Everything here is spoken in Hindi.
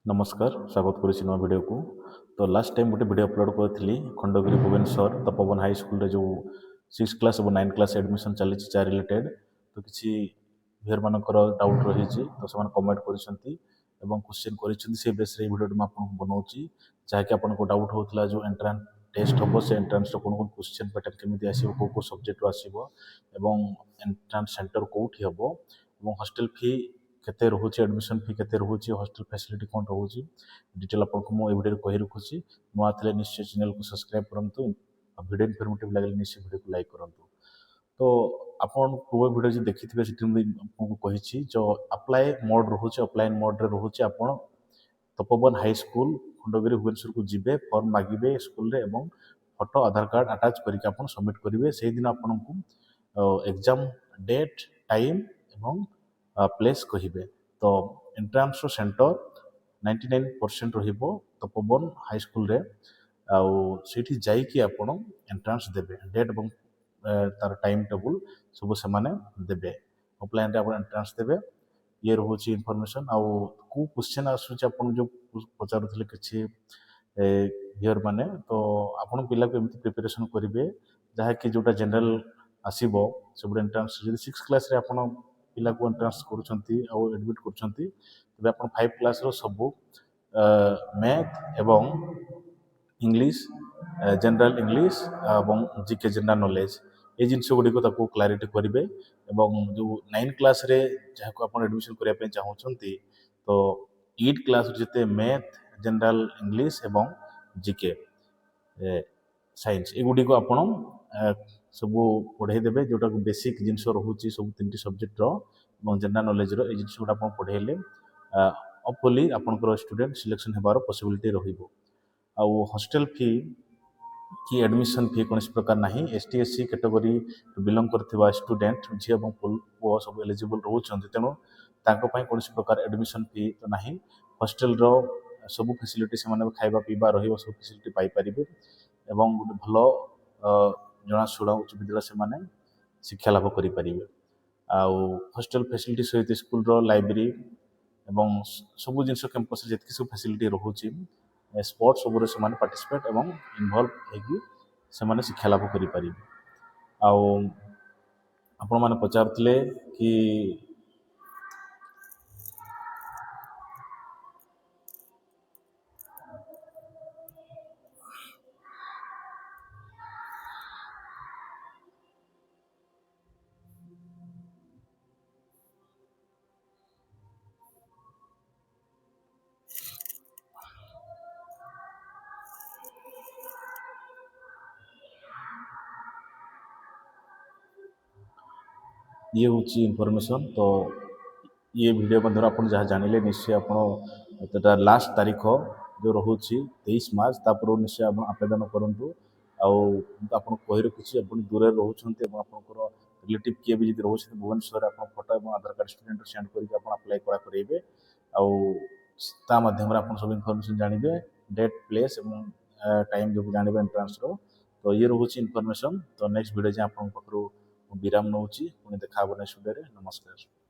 नमस्कार स्वागत करुच्ची नवा वीडियो को। तो लास्ट टाइम गोटे वीडियो अपलोड करी खंडगिरी भुवनेश्वर तपोवन हाई स्कूल जो 6 क्लास और 9 क्लास एडमिशन चली रिलेटेड तो किसी भीर मानकर डाउट रही तो से कमेंट कर क्वेश्चन कर बेस वीडियो आपको बनाऊँगी जहाँकि आपको डाउट होता जो एंट्रांस टेस्ट हम से एंट्रांस कौन कौन क्वेश्चन पैटर्न केमी आसो कौ सब्जेक्ट आसो एंट्रांस सेंटर कौटी हम और हॉस्टल फी केते रोचे एडमिशन फी केते रोचे हॉस्टल फैसिलिटी कौन रोचे डिटेल आपको मुझे वीडियो कही रखुच्छी नुआ थे निश्चय चैनल को सब्सक्राइब करूँ वीडियो इनफॉर्मेटिव लगे निश्चय वीडियो को लाइक करूँ। तो आपन पूर्व वीडियो जो देखी थे आपको कही जो अप्लाई मोड रोचे ऑफलाइन मोड रे रोचे आपन तपोवन हाई स्कूल खंडगिरी भुवनेश्वर को जीवे फॉर्म मागिबे स्कूल रे एवं फोटो आधार कार्ड अटैच करके आपन सबमिट करेंगे से दिन आपको एग्जाम डेट टाइम एवं प्लेस कहिबे। तो एंट्रांस सेंटर 99% रहिबो तपोवन हाई स्कूल रे आउ सेठी जाई कि आपण एंट्रांस देबे डेट एवं तार टाइम टेबल सब से माने देबे ऑफलाइन रे आपण एंट्रांस देबे ये रोची इनफॉरमेशन आउ को क्वेश्चन आसु आपण जो पचारुथिले किछि हियर माने तो आपण पिला को एमती प्रिपरेशन करिवे जहा कि जोटा जनरल आसीबो सब एंट्रांस जदि 6 क्लास रे आपण पिला को एंट्रांस करूछंती आ एडमिट करूछंती तबे आपण 5 क्लास रो सब मैथ एवं इंग्लिश जनरल इंग्लिश एवं जीके जनरल नॉलेज ये जिनस गुड़िक क्लारिटी करेंगे एवं जो 9 क्लास रे जहाँ को आप एडमिशन करने चाहूँगी तो 8 क्लास जिते मैथ जनरल इंग्लिश एवं जीके साइंस एगुड़ी को आपण सब पढ़े देवे जोटा बेसिक जिनस रोचे सब 3टी सब्जेक्ट जनरल नॉलेज रो ए जिनस गुड़ा पढ़ेले होपफुली आपनकर स्टूडेंट सिलेक्शन होबार पॉसिबिलिटी रहिबो। आ हॉस्टल फी कि एडमिशन फी कौन प्रकार ना एसटी एससी कैटेगरी बिलोंग करथिबा स्टूडेंट झी और पुओ सब एलिजिबल रोचंती तेणु कौन प्रकार एडमिशन फी तो ना हॉस्टल रो सब फैसिलिटी से माने खाइबा पीबा रहिबो सब फैसिलिटी पाई परिबे एवं गोटे भलो जनाशुणा उच्च विद्यालय से माने शिक्षा लाभ करि परिबे। आउ हॉस्टल फैसिलिटी सहित स्कूल रो लाइब्रेरी एवं सब जिनस कैंपस जितकी सब फैसिलिटी रोचे स्पोर्ट्स सब से पार्टिसिपेट एवं इनवॉल्व होगी से शिक्षा लाभ करें। आपण मैंने पचारुले कि ये हूँ इनफॉरमेशन। तो ये वीडियो मध्य आप जहाँ जानिले निश्चय आप लास्ट तारीख जो रोचे 23 मार्च तापर निश्चय आप आवेदन करूँ आप कही रखुच्छी आप दूर रोचे आपंकर रिलेटिव किए भी रोचे भुवनेश्वर आप फोटो और आधार कार्ड स्टूडेंट सेंड करके अप्लाई करेंगे आ माध्यम आप सब इनफॉरमेशन जानवे डेट प्लेस टाइम जो जानवे एंट्रांस रो। तो ये रोचे इनफॉरमेशन। तो नेक्स्ट वीडियो आप विराम नौची पुणी देखा नेक्स्ट वीडियो। नमस्कार।